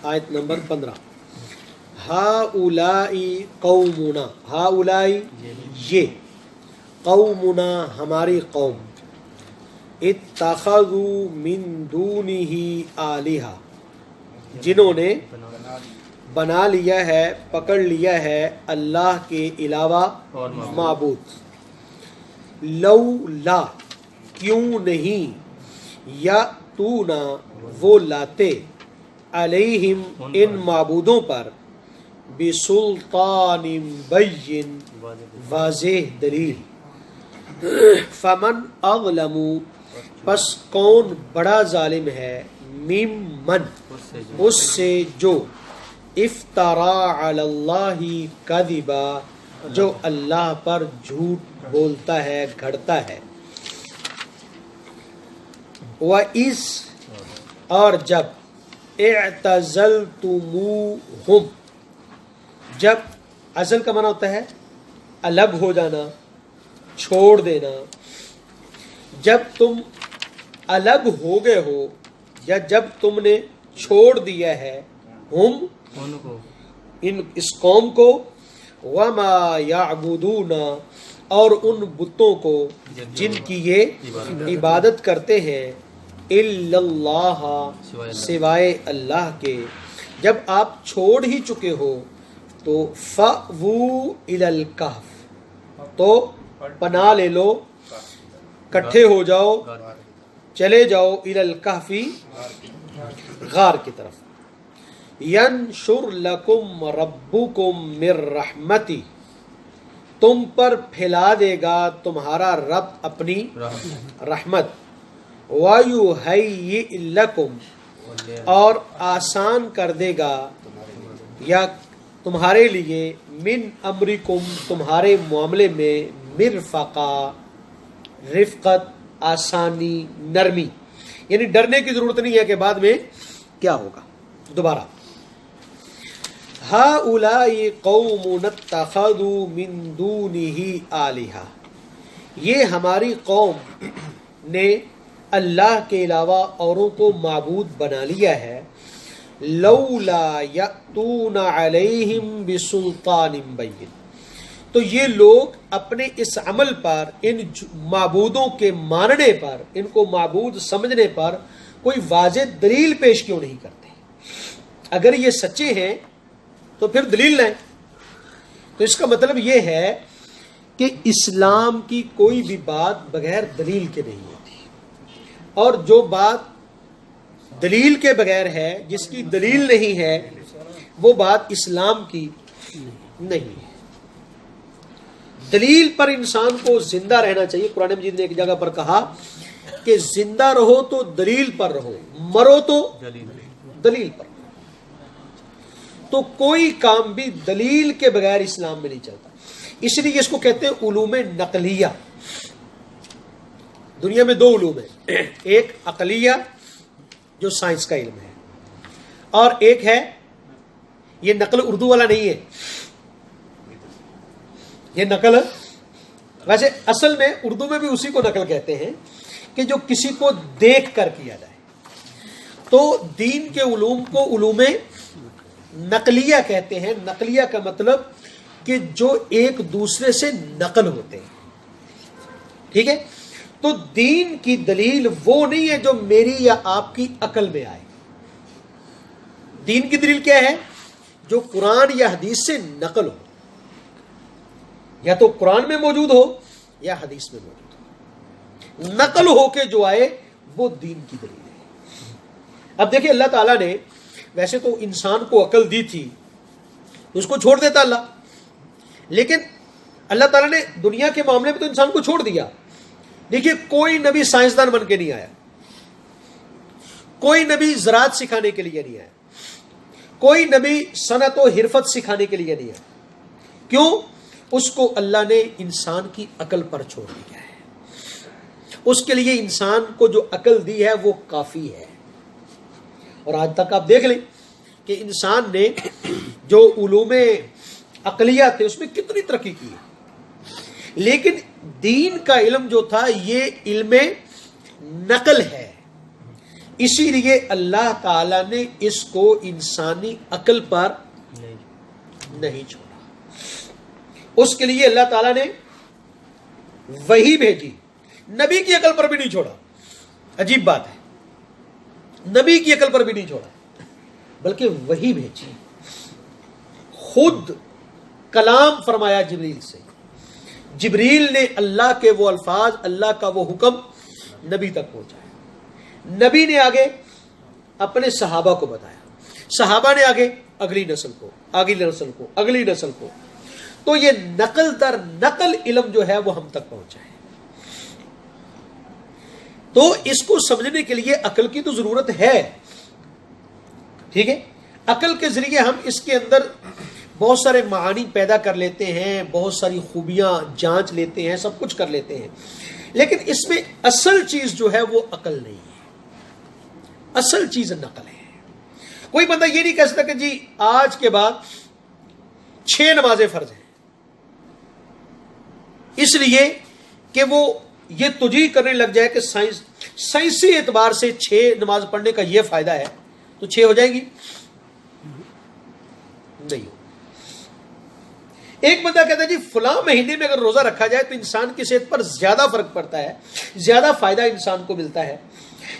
آیت نمبر 15 ہاؤلائی قومنا، ہاؤلائی یہ، قومنا ہماری قوم، اتخذوا من دونہ آلہہ جنہوں نے بنا لیا ہے، پکڑ لیا ہے اللہ کے علاوہ معبود، لولا کیوں نہیں، یاتونا وہ لاتے، علیہم ان معبودوں پر، بسلطان بین واضح دلیل، فمن اظلم پس کون بڑا ظالم ہے، ممن اس سے جو، افترا علی اللہ کذبا جو اللہ پر جھوٹ بولتا ہے، گھڑتا ہے، وَإِذْ اور جب، اعتزلتموہم جب، عزل کا معنی ہوتا ہے الگ ہو جانا، چھوڑ دینا، جب تم الگ ہو گئے ہو یا جب تم نے چھوڑ دیا ہے، ہم اس قوم کو، وما یعبدون اور ان بتوں کو جن کی یہ عبادت کرتے ہیں، الا اللہ سوائے اللہ کے، جب آپ چھوڑ ہی چکے ہو تو فَأْوُوا إِلَى الْكَهْفِ تو پناہ لے لو، کٹھے ہو جاؤ، چلے جاؤ، إِلَى الْكَهْفِ غار کی طرف، يَنْشُرْ لَكُمْ رَبُّكُمْ مِنْ رَحْمَتِهِ تم پر پھیلا دے گا تمہارا رب اپنی رحمت، وَيُهَيِّئْ لَكُمْ اور آسان کر دے گا یا تمہارے لیے، من امرکم تمہارے معاملے میں، مرفقا رفقت، آسانی، نرمی، یعنی ڈرنے کی ضرورت نہیں ہے کہ بعد میں کیا ہوگا۔ دوبارہ، ہؤلاء قوم اتخذوا من دونہ آلہہ یہ ہماری قوم نے اللہ کے علاوہ اوروں کو معبود بنا لیا ہے، لولا یأتون علیہم بسلطان بین تو یہ لوگ اپنے اس عمل پر، ان معبودوں کے ماننے پر، ان کو معبود سمجھنے پر کوئی واضح دلیل پیش کیوں نہیں کرتے؟ اگر یہ سچے ہیں تو پھر دلیل لیں۔ تو اس کا مطلب یہ ہے کہ اسلام کی کوئی بھی بات بغیر دلیل کے نہیں ہوتی، اور جو بات دلیل کے بغیر ہے، جس کی دلیل نہیں ہے، وہ بات اسلام کی نہیں ہے۔ دلیل پر انسان کو زندہ رہنا چاہیے۔ قرآن مجید نے ایک جگہ پر کہا کہ زندہ رہو تو دلیل پر رہو، مرو تو دلیل پر۔ تو کوئی کام بھی دلیل کے بغیر اسلام میں نہیں چلتا، اس لیے اس کو کہتے ہیں علوم نقلیہ۔ دنیا میں دو علوم ہیں، ایک عقلیہ جو سائنس کا علم ہے، اور ایک ہے، یہ نقل اردو والا نہیں ہے، یہ نقل ویسے اصل میں اردو میں بھی اسی کو نقل کہتے ہیں کہ جو کسی کو دیکھ کر کیا جائے۔ تو دین کے علوم کو علوم نقلیہ کہتے ہیں۔ نقلیہ کا مطلب کہ جو ایک دوسرے سے نقل ہوتے ہیں، ٹھیک ہے؟ تو دین کی دلیل وہ نہیں ہے جو میری یا آپ کی عقل میں آئے۔ دین کی دلیل کیا ہے؟ جو قرآن یا حدیث سے نقل ہو، یا تو قرآن میں موجود ہو یا حدیث میں موجود ہو، نقل ہو کے جو آئے وہ دین کی دلیل ہے۔ اب دیکھیں، اللہ تعالیٰ نے ویسے تو انسان کو عقل دی تھی، اس کو چھوڑ دیتا اللہ، لیکن اللہ تعالیٰ نے دنیا کے معاملے میں تو انسان کو چھوڑ دیا۔ دیکھیے، کوئی نبی سائنسدان بن کے نہیں آیا، کوئی نبی زراعت سکھانے کے لیے نہیں آیا، کوئی نبی صنعت و حرفت سکھانے کے لیے نہیں آیا۔ کیوں؟ اس کو اللہ نے انسان کی عقل پر چھوڑ دیا ہے۔ اس کے لیے انسان کو جو عقل دی ہے وہ کافی ہے۔ اور آج تک آپ دیکھ لیں کہ انسان نے جو علوم عقلیہ تھے اس میں کتنی ترقی کی ہے، لیکن دین کا علم جو تھا یہ علم نقل ہے، اسی لیے اللہ تعالی نے اس کو انسانی عقل پر نہیں چھوڑا، اس کے لیے اللہ تعالیٰ نے وحی بھیجی، نبی کی عقل پر بھی نہیں چھوڑا. عجیب بات ہے، نبی کی عقل پر بھی نہیں چھوڑا بلکہ وحی بھیجی، خود کلام فرمایا جبریل سے. جبریل نے اللہ کے وہ الفاظ، اللہ کا وہ حکم نبی تک پہنچایا. نبی نے آگے اپنے صحابہ کو بتایا، صحابہ نے آگے اگلی نسل کو، اگلی نسل کو، اگلی نسل کو. تو یہ نقل در نقل علم جو ہے وہ ہم تک پہنچا ہے. تو اس کو سمجھنے کے لیے عقل کی تو ضرورت ہے. ٹھیک ہے، عقل کے ذریعے ہم اس کے اندر بہت سارے معانی پیدا کر لیتے ہیں، بہت ساری خوبیاں جانچ لیتے ہیں، سب کچھ کر لیتے ہیں، لیکن اس میں اصل چیز جو ہے وہ عقل نہیں ہے، اصل چیز نقل ہے. کوئی بندہ یہ نہیں کہہ سکتا کہ جی آج کے بعد 6 نمازیں فرض ہیں، اس لیے کہ وہ یہ تجھیح کرنے لگ جائے کہ سائنسی اعتبار سے 6 نماز پڑھنے کا یہ فائدہ ہے تو 6 ہو جائیں گی. نہیں ہو. ایک بندہ کہتا ہے جی فلاں مہینے میں اگر روزہ رکھا جائے تو انسان کی صحت پر زیادہ فرق پڑتا ہے، زیادہ فائدہ انسان کو ملتا ہے.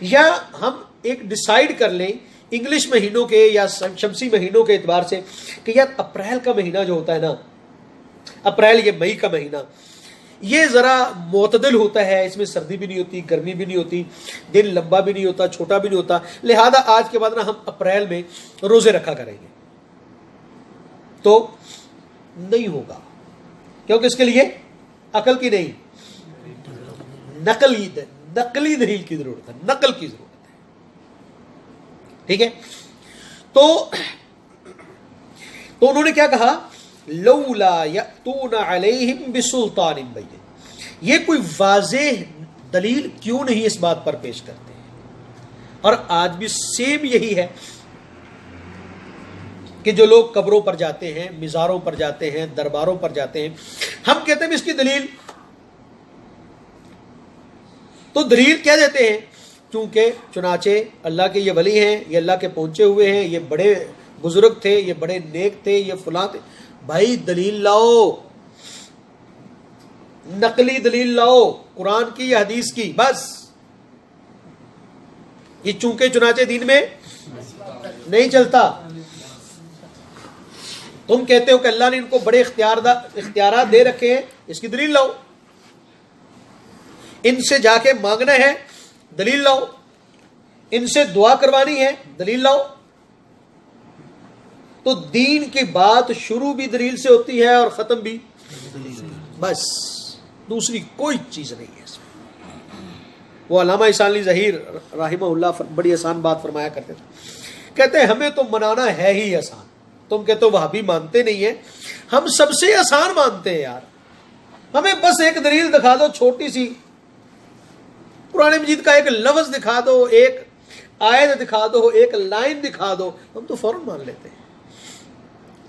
یا ہم ایک ڈیسائیڈ کر لیں انگلش مہینوں کے یا شمسی مہینوں کے اعتبار سے کہ یار اپریل کا مہینہ جو ہوتا ہے نا، اپریل، یہ مئی کا مہینہ، یہ ذرا معتدل ہوتا ہے، اس میں سردی بھی نہیں ہوتی، گرمی بھی نہیں ہوتی، دن لمبا بھی نہیں ہوتا، چھوٹا بھی نہیں ہوتا، لہذا آج کے بعد نا ہم اپریل میں روزے رکھا کریں گے. تو نہیں ہوگا، کیونکہ اس کے لیے عقل کی نہیں، نقلی دلیل کی ضرورت ہے، نقل کی ضرورت ہے. ٹھیک ہے، تو انہوں نے کیا کہا، لولا یأتون علیہم بسلطان بین، یہ کوئی واضح دلیل کیوں نہیں اس بات پر پیش کرتے ہیں. اور آج بھی سیم یہی ہے کہ جو لوگ قبروں پر جاتے ہیں، مزاروں پر جاتے ہیں، درباروں پر جاتے ہیں، ہم کہتے ہیں اس کی دلیل، تو دلیل کیا دیتے ہیں، کیونکہ چنانچہ اللہ کے یہ ولی ہیں، یہ اللہ کے پہنچے ہوئے ہیں، یہ بڑے بزرگ تھے، یہ بڑے نیک تھے، یہ فلاں تھے. بھائی دلیل لاؤ، نقلی دلیل لاؤ، قرآن کی یا حدیث کی. بس یہ چونکہ چنانچہ دین میں نہیں چلتا. تم کہتے ہو کہ اللہ نے ان کو بڑے اختیارات دے رکھے ہیں، اس کی دلیل لاؤ. ان سے جا کے مانگنا ہے، دلیل لاؤ. ان سے دعا کروانی ہے، دلیل لاؤ. تو دین کی بات شروع بھی دلیل سے ہوتی ہے اور ختم بھی، بس دوسری کوئی چیز نہیں ہے اس میں. وہ علامہ احسان علی ظہیر رحمہ اللہ بڑی آسان بات فرمایا کرتے تھے، کہتے ہیں ہمیں تو منانا ہے ہی آسان. تم کہتے ہو وہابی مانتے نہیں ہیں، ہم سب سے آسان مانتے ہیں یار. ہمیں بس ایک دلیل دکھا دو، چھوٹی سی قرآن مجید کا ایک لفظ دکھا دو، ایک آیت دکھا دو، ایک لائن دکھا دو، ہم تو فوراً مان لیتے ہیں.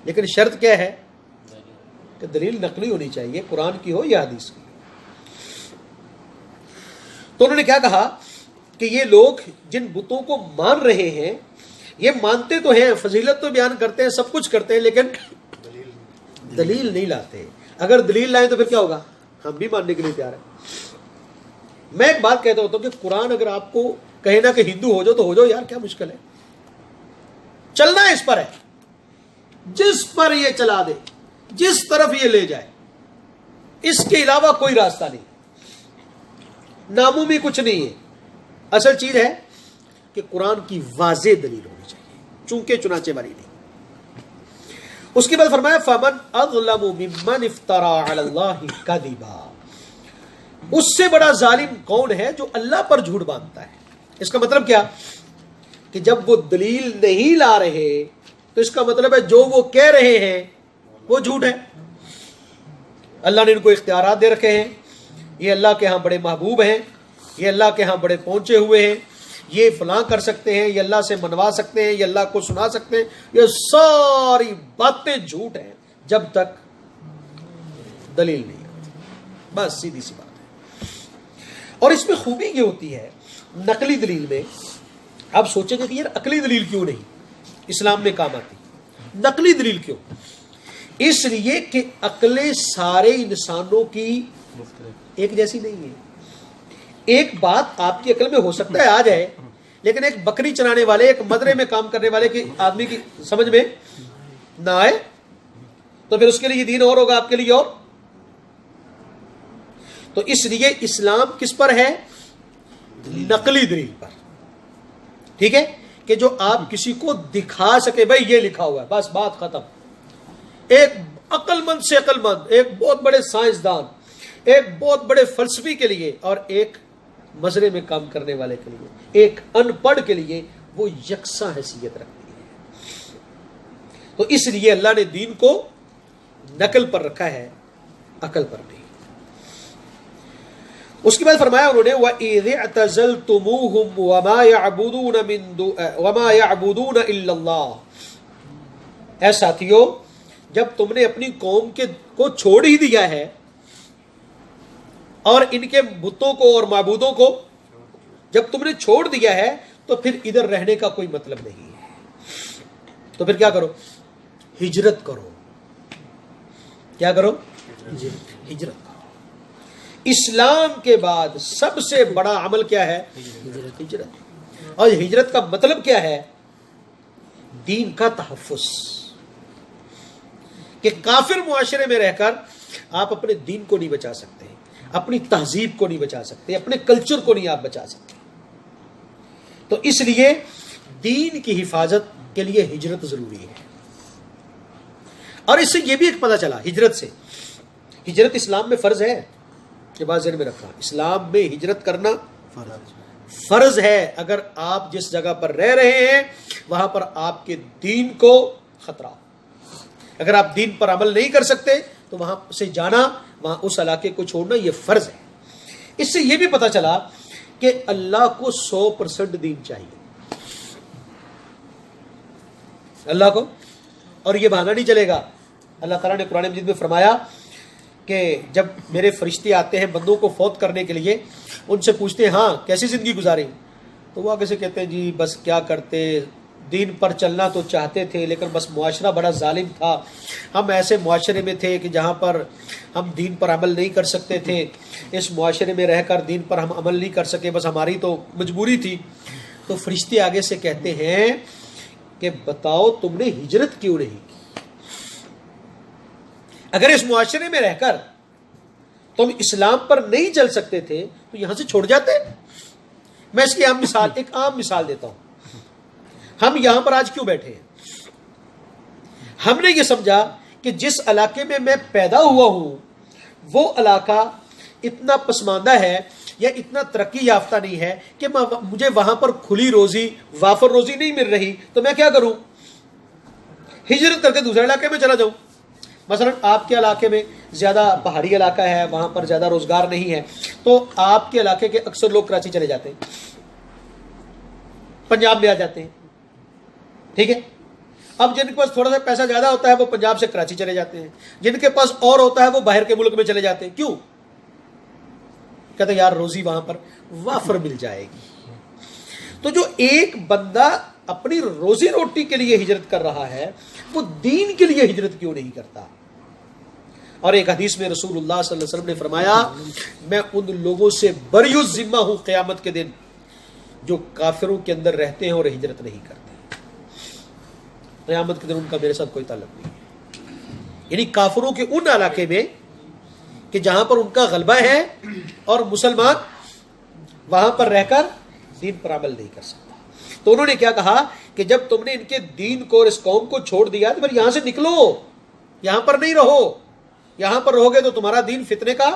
لیکن شرط کیا ہے کہ دلیل نقلی ہونی چاہیے، قرآن کی ہو یا حدیث کی. تو انہوں نے کیا کہا کہ یہ لوگ جن بتوں کو مان رہے ہیں، یہ مانتے تو ہیں، فضیلت تو بیان کرتے ہیں، سب کچھ کرتے ہیں، لیکن دلیل نہیں لاتے. اگر دلیل لائیں تو پھر کیا ہوگا، ہم بھی ماننے کے لیے تیار ہیں. میں ایک بات کہتا ہوتا ہوں کہ قرآن اگر آپ کو کہے نا کہ ہندو ہو جاؤ تو ہو جاؤ یار، کیا مشکل ہے. چلنا اس پر ہے، جس پر یہ چلا دے، جس طرف یہ لے جائے، اس کے علاوہ کوئی راستہ نہیں، نامومی کچھ نہیں ہے. اصل چیز ہے کہ قرآن کی واضح دلیل ہونی چاہیے، چونکہ چنانچہ والی نہیں. اس کے بعد فرمایا فَمَنْ أَظْلَمُ مِمَّنِ افْتَرَى عَلَى اللَّهِ كَذِبًا، اس سے بڑا ظالم کون ہے جو اللہ پر جھوٹ باندھتا ہے. اس کا مطلب کیا کہ جب وہ دلیل نہیں لا رہے تو اس کا مطلب ہے جو وہ کہہ رہے ہیں وہ جھوٹ ہے. اللہ نے ان کو اختیارات دے رکھے ہیں، یہ اللہ کے ہاں بڑے محبوب ہیں، یہ اللہ کے ہاں بڑے پہنچے ہوئے ہیں، یہ فلاں کر سکتے ہیں، یہ اللہ سے منوا سکتے ہیں، یہ اللہ کو سنا سکتے ہیں. یہ ساری باتیں جھوٹ ہیں جب تک دلیل نہیں آتی. بس سیدھی سی بات ہے. اور اس میں خوبی یہ ہوتی ہے نقلی دلیل میں آپ سوچیں گے کہ یار عقلی دلیل کیوں نہیں اسلام میں کام آتی, نقلی دلیل کیوں؟ اس لیے کہ عقلیں سارے انسانوں کی ایک جیسی نہیں ہے. ایک بات آپ کی عقل میں ہو سکتا ہے آ جائے, لیکن ایک بکری چرانے والے, ایک مدرے میں کام کرنے والے کی آدمی کی سمجھ میں نہ آئے تو پھر اس کے لیے دین اور ہوگا, آپ کے لیے اور. تو اس لیے اسلام کس پر ہے؟ نقلی دلیل پر. ٹھیک ہے, کہ جو آپ کسی کو دکھا سکے بھائی یہ لکھا ہوا ہے, بس بات ختم. ایک عقل مند سے عقل مند, ایک بہت بڑے سائنسدان, ایک بہت بڑے فلسفی کے لیے اور ایک مزرے میں کام کرنے والے کے لیے, ایک ان پڑھ کے لیے وہ یکساں حیثیت رکھتی ہے. تو اس لیے اللہ نے دین کو نقل پر رکھا ہے, عقل پر نہیں. اس کے بعد فرمایا انہوں نے وَإِذِ اعْتَزَلْتُمُوهُمْ وَمَا يَعْبُدُونَ إِلَّا اللَّهِ. اے ساتھیو, جب تم نے اپنی قوم کو چھوڑ ہی دیا ہے اور ان کے بتوں کو اور معبودوں کو جب تم نے چھوڑ دیا ہے تو پھر ادھر رہنے کا کوئی مطلب نہیں ہے. تو پھر کیا کرو؟ ہجرت کرو. کیا کرو؟ ہجرت کرو. اسلام کے بعد سب سے بڑا عمل کیا ہے؟ ہجرت. اور ہجرت کا مطلب کیا ہے؟ دین کا تحفظ. کہ کافر معاشرے میں رہ کر آپ اپنے دین کو نہیں بچا سکتے, اپنی تہذیب کو نہیں بچا سکتے, اپنے کلچر کو نہیں آپ بچا سکتے. تو اس لیے دین کی حفاظت کے لیے ہجرت ضروری ہے. اور اس سے یہ بھی ایک پتہ چلا ہجرت سے, ہجرت اسلام میں فرض ہے. یہ بات ذہن میں رکھا, اسلام میں ہجرت کرنا فرض ہے. اگر آپ جس جگہ پر رہ رہے ہیں وہاں پر آپ کے دین کو خطرہ, اگر آپ دین پر عمل نہیں کر سکتے تو وہاں سے جانا, وہاں اس علاقے کو چھوڑنا یہ فرض ہے. اس سے یہ بھی پتا چلا کہ اللہ کو 100% دین چاہیے, اللہ کو. اور یہ بہانہ نہیں چلے گا. اللہ تعالیٰ نے قرآن مجید میں فرمایا کہ جب میرے فرشتے آتے ہیں بندوں کو فوت کرنے کے لیے, ان سے پوچھتے ہیں ہاں کیسی زندگی گزاری, تو وہ آگے سے کہتے ہیں جی بس کیا کرتے, دین پر چلنا تو چاہتے تھے لیکن بس معاشرہ بڑا ظالم تھا, ہم ایسے معاشرے میں تھے کہ جہاں پر ہم دین پر عمل نہیں کر سکتے تھے, اس معاشرے میں رہ کر دین پر ہم عمل نہیں کر سکے, بس ہماری تو مجبوری تھی. تو فرشتے آگے سے کہتے ہیں کہ بتاؤ تم نے ہجرت کیوں نہیں کی؟ اگر اس معاشرے میں رہ کر تم اسلام پر نہیں چل سکتے تھے تو یہاں سے چھوڑ جاتے. میں اس کی ایک عام مثال دیتا ہوں. ہم یہاں پر آج کیوں بیٹھے ہیں؟ ہم نے یہ سمجھا کہ جس علاقے میں میں پیدا ہوا ہوں وہ علاقہ اتنا پسماندہ ہے یا اتنا ترقی یافتہ نہیں ہے کہ مجھے وہاں پر کھلی روزی, وافر روزی نہیں مل رہی, تو میں کیا کروں؟ ہجرت کر کے دوسرے علاقے میں چلا جاؤں. مثلا آپ کے علاقے میں زیادہ پہاڑی علاقہ ہے, وہاں پر زیادہ روزگار نہیں ہے, تو آپ کے علاقے کے اکثر لوگ کراچی چلے جاتے ہیں, پنجاب میں آ جاتے ہیں. ٹھیک ہے, اب جن کے پاس تھوڑا سا پیسہ زیادہ ہوتا ہے وہ پنجاب سے کراچی چلے جاتے ہیں, جن کے پاس اور ہوتا ہے وہ باہر کے ملک میں چلے جاتے ہیں. کیوں؟ کہتے ہیں یار روزی وہاں پر وافر مل جائے گی. تو جو ایک بندہ اپنی روزی روٹی کے لیے ہجرت کر رہا ہے وہ دین کے لیے ہجرت کیوں نہیں کرتا؟ اور ایک حدیث میں رسول اللہ صلی اللہ علیہ وسلم نے فرمایا میں ان لوگوں سے بری الذمہ ہوں قیامت کے دن جو کافروں کے اندر رہتے ہیں اور ہجرت نہیں کرتے. قیامت کے دن ان کا میرے ساتھ کوئی تعلق نہیں ہے. یعنی کافروں کے ان علاقے میں کہ جہاں پر ان کا غلبہ ہے اور مسلمان وہاں پر رہ کر دین پر عمل نہیں کر سکتا. تو انہوں نے کیا کہا کہ جب تم نے ان کے دین کو اور اس قوم کو چھوڑ دیا تو پھر یہاں سے نکلو, یہاں پر نہیں رہو. یہاں پر رہو گے تو تمہارا دین فتنے کا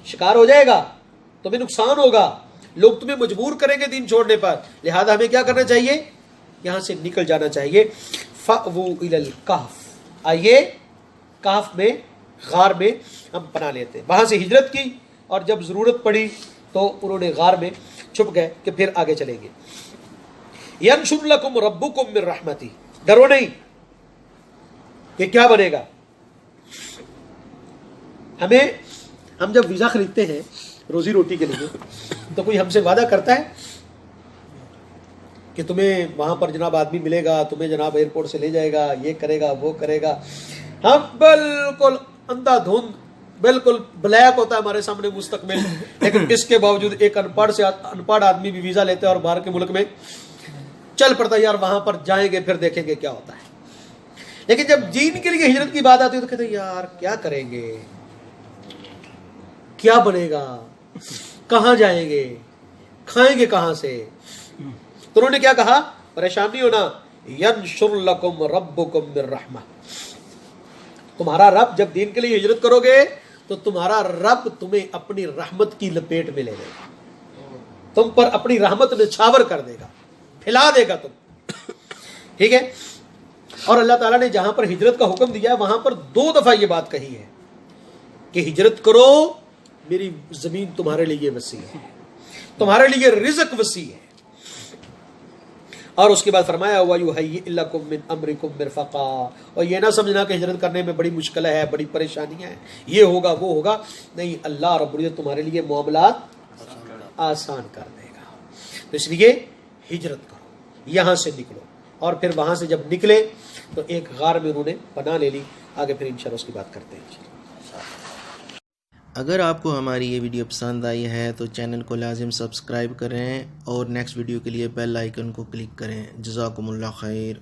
شکار ہو جائے گا, تمہیں نقصان ہوگا, لوگ تمہیں مجبور کریں گے دین چھوڑنے پر. لہذا ہمیں کیا کرنا چاہیے؟ یہاں سے نکل جانا چاہیے. فَأْوُوا إِلَى الْكَهْفِ, آئیے کہف میں, غار میں ہم پناہ لیتے. وہاں سے ہجرت کی اور جب ضرورت پڑی تو انہوں نے غار میں چھپ گئے کہ پھر آگے چلیں گے. يَنْشُرْ لَكُمْ رَبُّكُمْ مِنْ رَحْمَتِهِ, ڈرو نہیں کہ کیا بنے گا. ہم جب ویزا خریدتے ہیں روزی روٹی کے لیے تو کوئی ہم سے وعدہ کرتا ہے کہ تمہیں وہاں پر جناب آدمی ملے گا, تمہیں جناب ایئرپورٹ سے لے جائے گا, یہ کرے گا وہ کرے گا. ہم بالکل اندھا دھند, بالکل بلیک ہوتا ہے ہمارے سامنے مستقبل, لیکن اس کے باوجود ایک ان پڑھ آدمی بھی ویزا لیتے ہیں اور باہر کے ملک میں چل پڑتا ہے, یار وہاں پر جائیں گے پھر دیکھیں گے کیا ہوتا ہے. لیکن جب دین کے لیے ہجرت کی بات آتی ہے تو کہتے ہیں یار کیا کریں گے, کیا بنے گا, کہاں جائیں گے, کھائیں گے کہاں سے. تو انہوں نے کیا کہا, پریشان نہیں ہونا, ینشر لکم ربکم من رحمہ, تمہارا رب جب دین کے لیے ہجرت کرو گے تو تمہارا رب تمہیں اپنی رحمت کی لپیٹ میں لے لے گا, تم پر اپنی رحمت نچھاور کر دے گا, پھیلا دے گا تم. ٹھیک ہے. اور اللہ تعالیٰ نے جہاں پر ہجرت کا حکم دیا ہے وہاں پر 2 دفعہ یہ بات کہی ہے کہ ہجرت کرو, میری زمین تمہارے لیے وسیع ہے, تمہارے لیے رزق وسیع ہے. اور اس کے بعد فرمایا وَيُهَيِّئْ لَكُم مِّنْ أَمْرِكُم مِّرْفَقًا, اور یہ نہ سمجھنا کہ ہجرت کرنے میں بڑی مشکل ہے, بڑی پریشانیاں ہیں, یہ ہوگا وہ ہوگا, نہیں, اللہ رب العزت تمہارے لیے معاملات آسان کر دے گا. تو اس لیے ہجرت کرو, یہاں سے نکلو. اور پھر وہاں سے جب نکلے تو ایک غار میں انہوں نے پناہ لے لی. آگے پھر انشاءاللہ اس کی بات کرتے ہیں. اگر آپ کو ہماری یہ ویڈیو پسند آئی ہے تو چینل کو لازم سبسکرائب کریں اور نیکسٹ ویڈیو کے لیے بیل آئیکن کو کلک کریں. جزاکم اللہ خیر.